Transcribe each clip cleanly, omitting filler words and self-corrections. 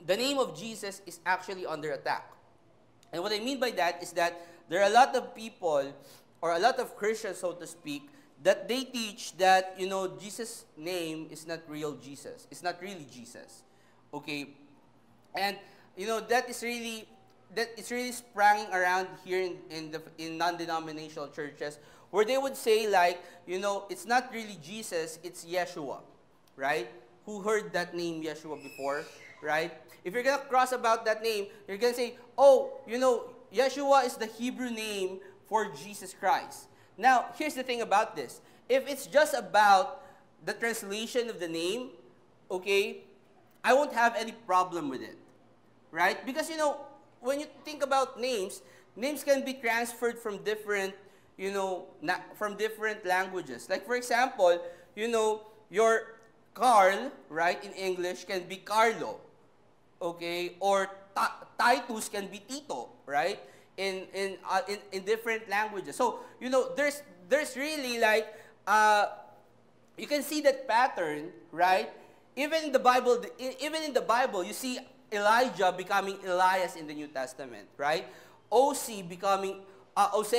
the name of Jesus is actually under attack. And what I mean by that is that there are a lot of people, or a lot of Christians, so to speak, that they teach that, Jesus' name is not real Jesus. It's not really Jesus. Okay? And, that is really sprang around here in non-denominational churches, where they would say like, it's not really Jesus, it's Yeshua, right? Who heard that name Yeshua before, right? If you're gonna cross about that name, you're gonna say, oh, Yeshua is the Hebrew name for Jesus Christ. Now, here's the thing about this. If it's just about the translation of the name, okay, I won't have any problem with it, right? Because, when you think about names can be transferred from different, from different languages. Like, for example, your Carl, right, in English can be Carlo, okay? Or Titus can be Tito, right? In different languages. So, there's really like, you can see that pattern, right? Even in the Bible, you see Elijah becoming Elias in the New Testament, right? Hosea becoming OC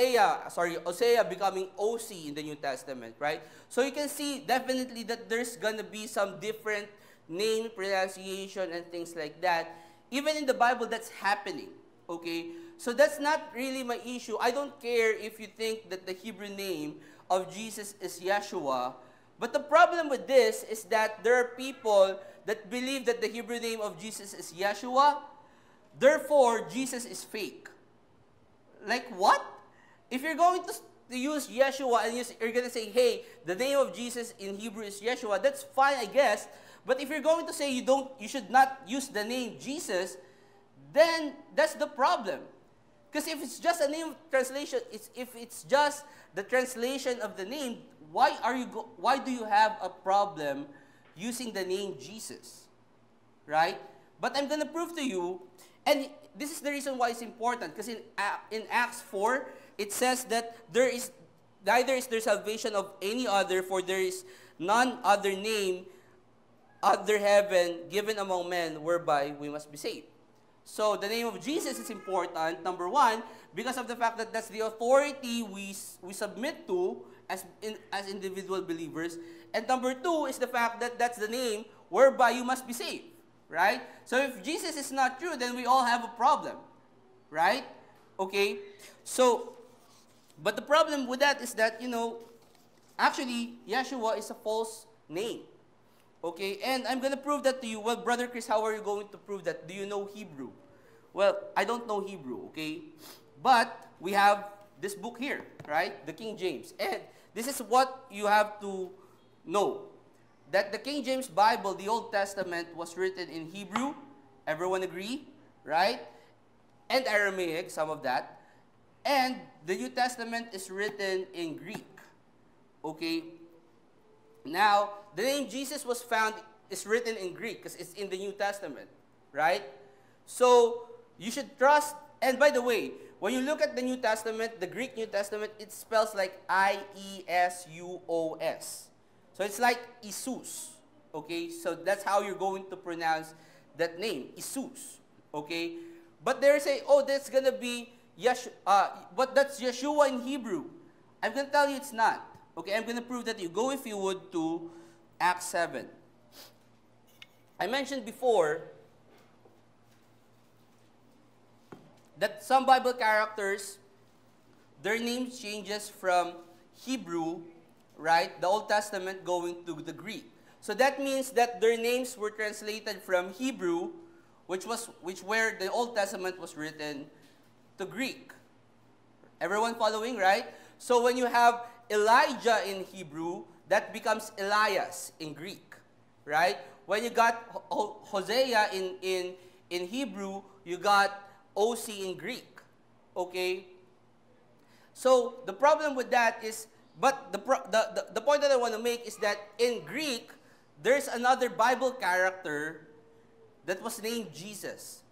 in the New Testament, right? So you can see definitely that there's gonna be some different name pronunciation and things like that. Even in the Bible, that's happening, okay? So that's not really my issue. I don't care if you think that the Hebrew name of Jesus is Yeshua. But the problem with this is that there are people that believe that the Hebrew name of Jesus is Yeshua, therefore Jesus is fake. Like what? If you're going to use Yeshua and you're going to say, hey, the name of Jesus in Hebrew is Yeshua, that's fine, I guess. But if you're going to say you should not use the name Jesus, then that's the problem. Because if it's just a name translation, if it's just the translation of the name, why do you have a problem using the name Jesus? Right? But I'm going to prove to you, and this is the reason why it's important, because in Acts 4, it says that neither is there salvation of any other, for there is none other name under heaven given among men whereby we must be saved. So the name of Jesus is important, number one, because of the fact that that's the authority we submit to as individual believers. And number two is the fact that that's the name whereby you must be saved, right? So if Jesus is not true, then we all have a problem, right? Okay? So, but the problem with that is that, actually, Yeshua is a false name. Okay, and I'm going to prove that to you. Well, Brother Chris, how are you going to prove that? Do you know Hebrew? Well, I don't know Hebrew, okay? But we have this book here, right? The King James. And this is what you have to know. That the King James Bible, the Old Testament, was written in Hebrew. Everyone agree? Right? And Aramaic, some of that. And the New Testament is written in Greek. Okay? Now, the name Jesus is written in Greek because it's in the New Testament, right? So, you should trust, and by the way, when you look at the New Testament, the Greek New Testament, it spells like I-E-S-U-O-S. So, it's like Isus, okay? So, that's how you're going to pronounce that name, Isus, okay? But they say, oh, that's going to be, but that's Yeshua in Hebrew. I'm going to tell you it's not. Okay, I'm going to prove that you. Go, if you would, to Acts 7. I mentioned before that some Bible characters, their names changes from Hebrew, right, the Old Testament, going to the Greek. So that means that their names were translated from Hebrew, where the Old Testament was written, to Greek. Everyone following, right? So when you have Elijah in Hebrew, that becomes Elias in Greek, right? When you got Hosea in Hebrew, you got OC in Greek, okay? So the problem with that is, but the point that I want to make is that in Greek, there's another Bible character that was named Jesus.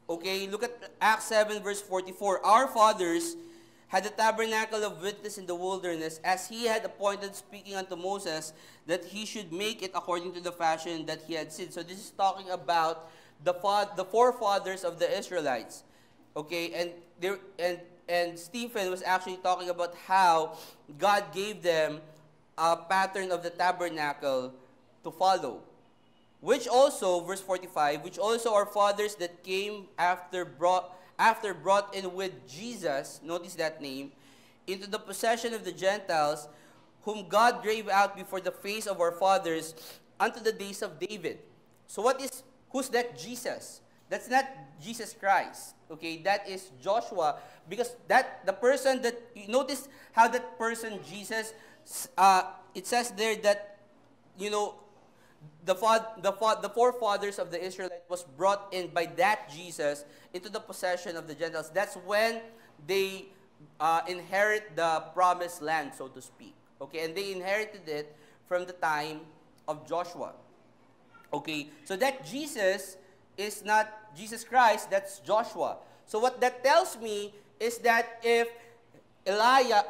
Okay, look at Acts 7 verse 44. Our fathers had the tabernacle of witness in the wilderness, as he had appointed, speaking unto Moses, that he should make it according to the fashion that he had seen. So this is talking about the forefathers of the Israelites. Okay, and Stephen was actually talking about how God gave them a pattern of the tabernacle to follow. Which also, verse 45, which also our fathers that came after brought in with Jesus, notice that name, into the possession of the Gentiles, whom God drave out before the face of our fathers unto the days of David. So who's that Jesus? That's not Jesus Christ. Okay, that is Joshua, because the person that, you notice how that person Jesus, it says there that, the forefathers of the Israelites was brought in by that Jesus into the possession of the Gentiles. That's when they inherit the promised land, so to speak. Okay, and they inherited it from the time of Joshua. Okay, so that Jesus is not Jesus Christ, that's Joshua. So what that tells me is that if Elijah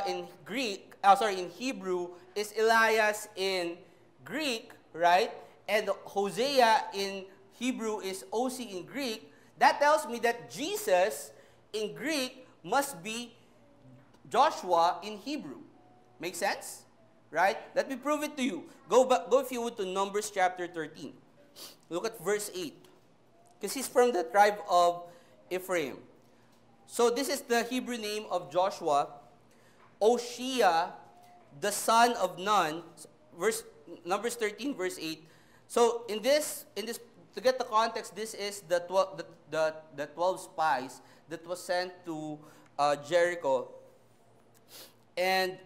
in Hebrew is Elias in Greek, right? And Hosea in Hebrew is Osee in Greek, that tells me that Jesus in Greek must be Joshua in Hebrew. Make sense? Right? Let me prove it to you. Go if you would to Numbers chapter 13. Look at verse 8. Because he's from the tribe of Ephraim. So this is the Hebrew name of Joshua. Oshea, the son of Nun. Numbers 13, verse 8. So in this, to get the context, this is the 12 spies that was sent to Jericho. And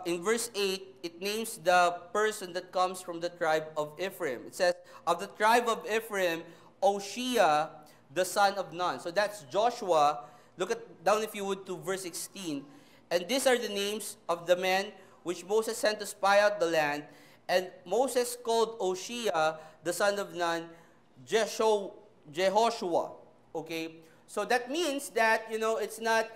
in verse 8, it names the person that comes from the tribe of Ephraim. It says, of the tribe of Ephraim, Oshea, the son of Nun. So that's Joshua. Look down if you would to verse 16. And these are the names of the men which Moses sent to spy out the land. And Moses called Oshea, the son of Nun, Jehoshua. Okay? So that means that, it's not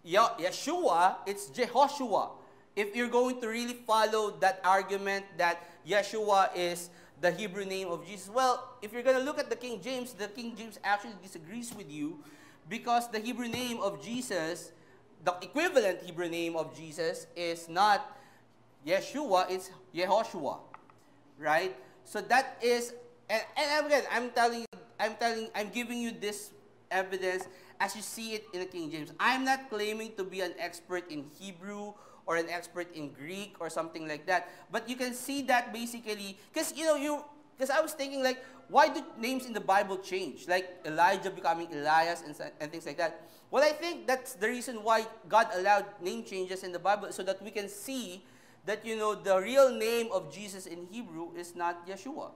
Yeshua, it's Jehoshua. If you're going to really follow that argument that Yeshua is the Hebrew name of Jesus, well, if you're going to look at the King James actually disagrees with you, because the Hebrew name of Jesus, the equivalent Hebrew name of Jesus, is not Yeshua, it's Yehoshua, right? So that is, and again, I'm giving you this evidence as you see it in the King James. I'm not claiming to be an expert in Hebrew or an expert in Greek or something like that, but you can see that basically, because because I was thinking, like, why do names in the Bible change, like Elijah becoming Elias and things like that? Well, I think that's the reason why God allowed name changes in the Bible, so that we can see that, the real name of Jesus in Hebrew is not Yeshua.